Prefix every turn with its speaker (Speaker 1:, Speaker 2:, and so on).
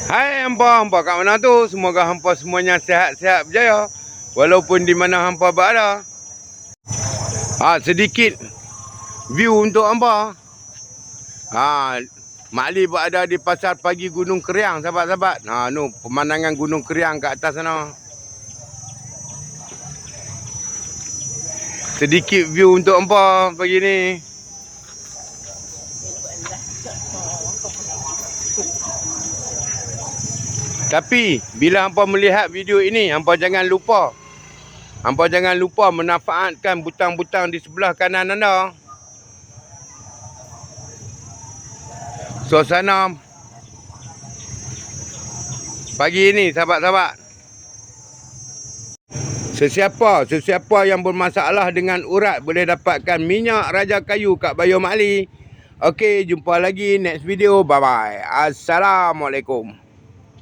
Speaker 1: Hai hampa kat mana tu? Semoga hampa semuanya sihat-sihat berjaya. Walaupun di mana hampa berada. Sedikit view untuk hampa. Mak Li berada di Pasar Pagi Gunung Kriang, sahabat-sahabat. Nu pemandangan Gunung Kriang kat atas sana. Sedikit view untuk hampa pagi ni. Tapi bila hampa melihat video ini, hampa jangan lupa memanfaatkan butang-butang di sebelah kanan anda. Suasana pagi ini, sahabat-sahabat. Sesiapa yang bermasalah dengan urat boleh dapatkan minyak Raja Kayu kat Bayo Mak Li. Okey, jumpa lagi next video. Bye bye. Assalamualaikum.